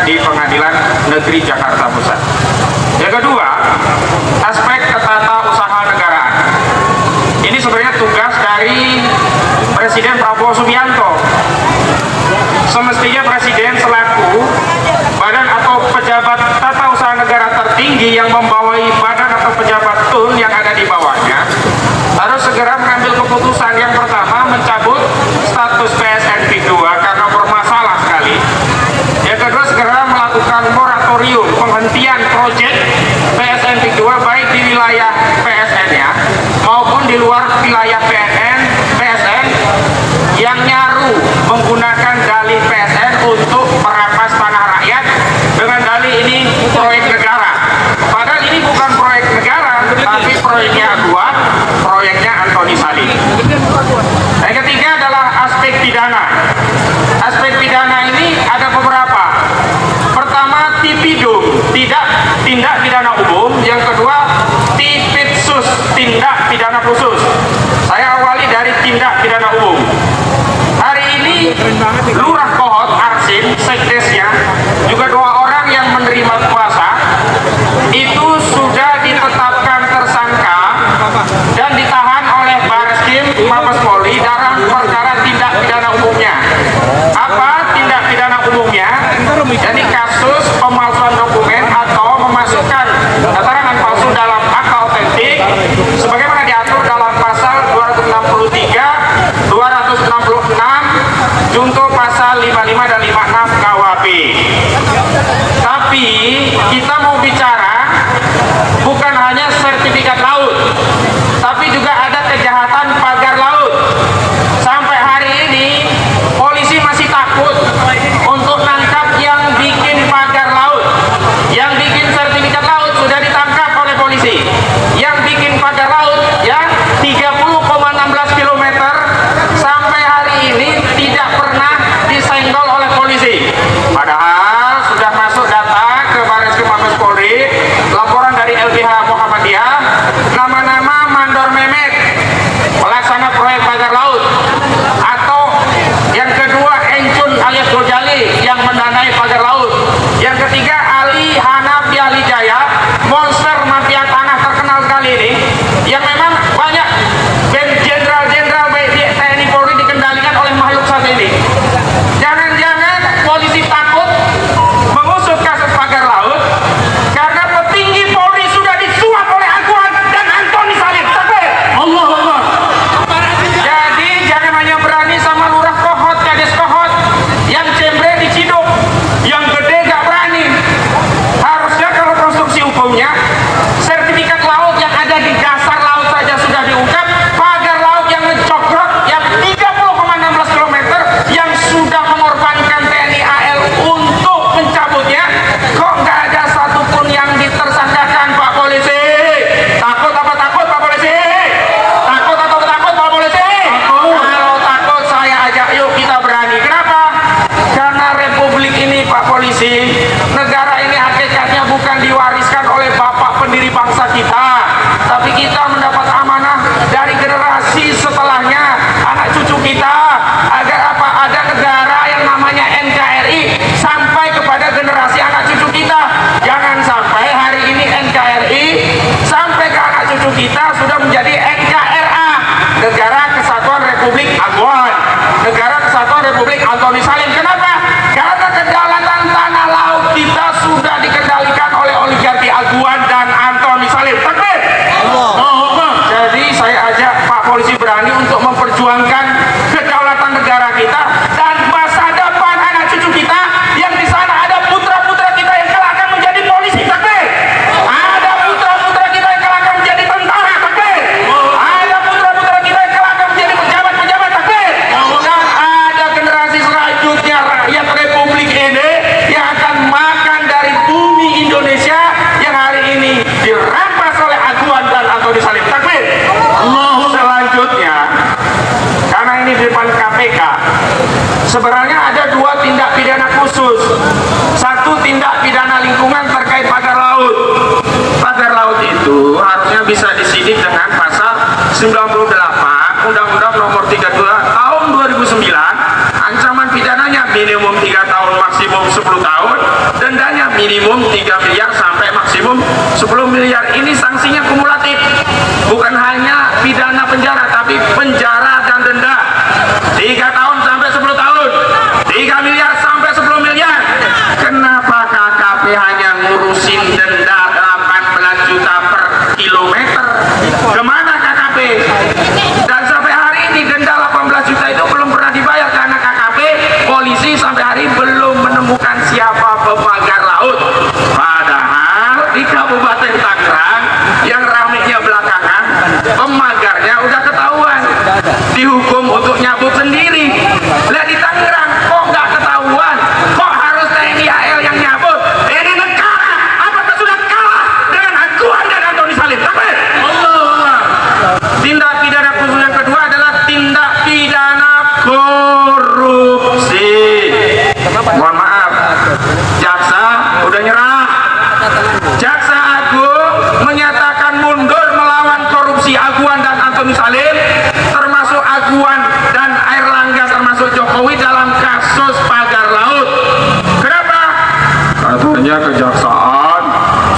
di Pengadilan Negeri Jakarta Pusat. Yang kedua, aspek ketatausahaanegaraan. Ini sebenarnya tugas dari Presiden Prabowo Subianto. Semestinya Presiden selaku badan atau pejabat tata usaha negara tertinggi yang membawai badan atau pejabat TUN yang ada di bawahnya harus segera mengambil keputusan. Yang pertama, mencabut status PSN PIK 2 karena bermasalah sekali. Yang kedua, segera melakukan moratorium penghentian proyek PSN PIK 2 baik di wilayah PSN-nya maupun di luar wilayah PSN yang nyaru menggunakan dalih PSN untuk merampas tanah rakyat dengan dalih ini proyek negara. Padahal ini bukan proyek negara, tapi proyeknya Aguan, proyeknya Antoni Salim. Yang ketiga adalah aspek pidana. Aspek pidana ini ada beberapa. Pertama, tipidum, tindak pidana umum. Yang kedua, tipidsus, tindak pidana khusus. Saya awali dari tindak pidana umum. Hari ini Lurah Kohot Arsin, sekdesnya, juga 2 orang yang menerima kuasa itu sudah ditetapkan tersangka dan ditahan oleh Bareskrim Mabes Polri dalam perkara tindak pidana umumnya. Apa tindak pidana umumnya? Jadi kasus pemalsuan dokumen atau memasukkan keterangan palsu dalam akta autentik sebagaimana diatur dalam pasal 263, 266 junto pasal 55 dan 56 KUHP. Tapi kita mau bicara bukan hanya sertifikat laut, tapi juga ada kejahatan pagar laut. Sampai hari ini polisi masih takut untuk nangkap yang bikin pagar laut. Yang bikin sertifikat laut sudah ditangkap oleh polisi. Yang bikin pagar laut ya 30,16 km sampai hari ini tidak pernah disenggol oleh polisi. Padahal sudah masuk data ke Bareskrim Mabes Polri, laporan dari LBH Muhammadiyah, nama-nama Mandor Mehmet, pelaksana proyek pagar laut. Atau yang kedua, Encun alias Gojali yang mendanai pagar laut. Yang ketiga, Ali Hanaf Ali Jaya, monster mafia tanah terkenal sekali ini, yang memang banyak jenderal-jenderal baik di TNI Polri dikendalikan oleh makhluk satu ini. Jangan-jangan polisi takut mengusut kasus pagar laut karena petinggi Polri sudah disuap oleh Aguan dan Antoni Salim. Allah Allah. Jadi jangan hanya berani sama Lurah Kohot, Kades Kohot yang cembre diciduk, yang gede gak berani. Harusnya kalau konstruksi hukumnya sertifikat laut yang ada di dasar laut saja sudah diungkap, pagar laut yang ngecogrok yang 30,16 km yang sudah mengorbankan TNI AL untuk mencabutnya, kok nggak ada satupun yang ditersangkakan Pak Polisi? Takut apa takut Pak Polisi? Takut atau takut Pak Polisi? Kalau takut saya ajak yuk kita berani. Kenapa? Karena Republik ini Pak Polisi, negara ini hakikatnya bukan diwariskan oleh bapak pendiri bangsa kita, tapi kita mendapat amanah dari generasi setelahnya, anak cucu kita, agar apa? Ada negara yang namanya NKRI sampai kepada generasi anak cucu kita. Jangan sampai hari ini NKRI sampai ke anak cucu kita sudah menjadi NKRA, Negara Kesatuan Republik Aguan, Negara Kesatuan Republik Antoni Salim. Kenapa? Karena kedaulatan tanah laut kita sudah dikendalikan oleh oligarki Aguan dan Antoni Salim. Takbir. Jadi saya ajak Pak Polisi berani untuk memperjuangkan kedaulatan negara kita dan masa depan anak cucu kita yang di sana ada putra-putra kita yang kelak akan menjadi polisi. Takbir. Ada putra-putra kita yang kelak akan menjadi tentara. Takbir. Ada putra-putra kita yang kelak akan menjadi pejabat-pejabat. Takbir. Dan ada generasi selanjutnya rakyat Republik ini yang akan makan dari bumi Indonesia yang hari ini dirampas oleh Aguan dan Antoni Salim. Takbir. Selanjutnya, karena ini di depan KPK, sebenarnya ada 2 tindak pidana khusus. Satu, tindak pidana lingkungan terkait pagar laut. Pagar laut itu harusnya bisa disidik dengan pasal 98 Undang-Undang Nomor 32 Tahun 2009. Ancaman pidananya minimum 3 tahun, maksimum 10 10 tahun, dendanya minimum 3 miliar sampai maksimum 10 miliar. Ini sanksinya kumulatif, bukan hanya pidana penjara, tapi penjara dan denda 3 tahun sampai 10 tahun, 3 miliar sampai 10 miliar. Kenapa KKP hanya ngurusin denda 18 juta per kilometer? Kemana KKP? Dan sampai hari ini denda 18 juta itu belum pernah dibayar karena KKP, polisi sampai hari belum menemukan siapa pemagar laut. Padahal di Kabupaten Tangerang yang ramainya belakangan, pemagarnya udah ketahuan, dihukum untuk nyabut sendiri. Lah di Tangerang kok nggak ketahuan? Kok harus TNI AL yang nyabut? Ini negara apakah sudah kalah dengan Aguan dan Antoni Salim? Tapi Allah, tindak pidana khusus yang kedua adalah tindak pidana korupsi. Mohon maaf, jaksa udah nyerah. Jaksa Agung menyatakan mundur melawan korupsi Aguan dan Antoni Salim, termasuk Aguan dan Airlangga, termasuk Jokowi dalam kasus pagar laut. Kenapa? Katanya kejaksaan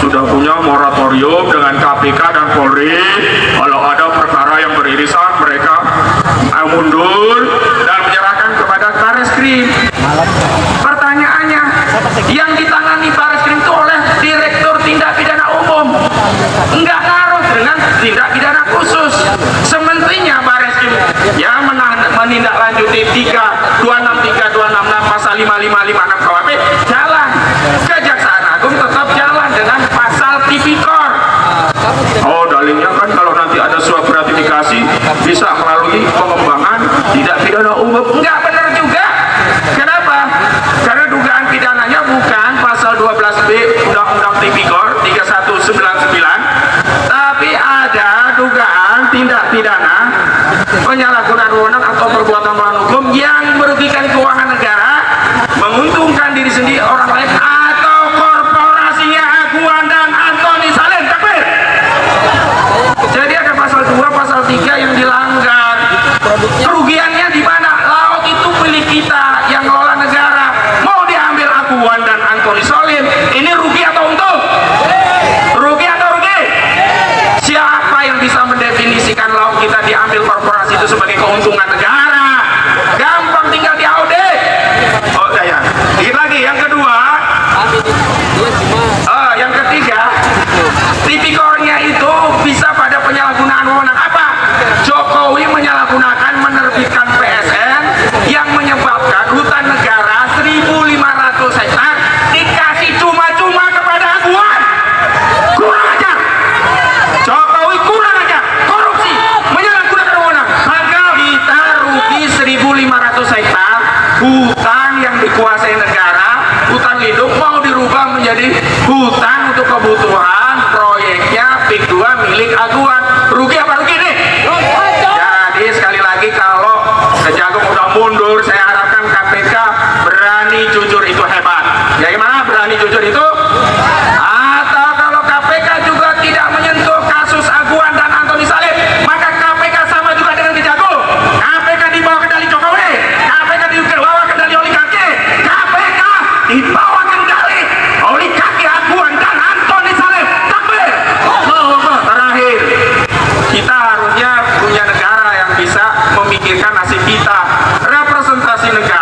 sudah punya moratorium dengan KPK dan Polri. Kalau ada perkara yang beririsan, mereka mundur dan menyerahkan kepada Bareskrim. Pertanyaannya, yang ditangani Bareskrim itu oleh Direktur Tindak Pidana Umum, enggak ngaruh dengan tindak pidana khusus. Semestinya Bareskrim ya menindaklanjuti 326 pasal 5556 KUHP jalan. Kejaksaan Agung tetap jalan dengan pasal tipikor. Oh, dalilnya kan kalau nanti ada suap gratifikasi bisa melalui pengembangan tindak pidana umum. Enggak benar juga. Kenapa? Karena dugaan pidananya bukan pasal 12B Undang-Undang Tipikor 3199, tapi ada dugaan tindak pidana penyalahgunaan wewenang atau perbuatan melawan hukum yang merugikan keuangan negara, menguntungkan diri sendiri, orang lain, atau korporasinya Aguan dan Antoni Salim. Takbir. Jadi ada pasal 2, pasal 3 yang dilanggar. Kerugiannya di mana? Laut itu milik kita yang ngelola negara. Mau diambil Aguan dan Antoni Salim, ini rugi atau untung? Rugi atau rugi? Siapa yang bisa mendefinisikan laut kita diambil korporasi itu sebagai keuntungan negara? Gampang, tinggal diaudit. Oh ya, dikit lagi. Yang kedua, yang ketiga, tipikornya itu bisa pada penyalahgunaan wewenang. Apa? Jokowi menyalahgunakan menerbitkan PSN yang menyebabkan hutan negara 1.500 hektar dikasih cuma-cuma kepada Aguan. Kurang ajar. Jokowi kurang ajar, korupsi, menyalahgunakan wewenang. Maka kita rugi 1.500 hektar hutan yang dikuasai negara, hutan lindung mau dirubah menjadi hutan untuk kebutuhan proyeknya PIK 2 milik Aguan. Rugi apa rugi nih? Jadi sekali lagi, kalau Kejagung udah mundur, saya harapkan KPK berani jujur, itu hebat. Ya gimana berani jujur itu? Atau kalau KPK juga tidak menyentuh kasus Aguan dan Antoni Salim, maka KPK sama juga dengan Kejagung. KPK dibawa kendali Jokowi, KPK dibawa kendali oligarki, KPK dibawa kendali oligarki Aguan dan Antoni Salim. Takbir. Terakhir, kita harusnya punya negara yang bisa memikirkan nasib kita. Representasi negara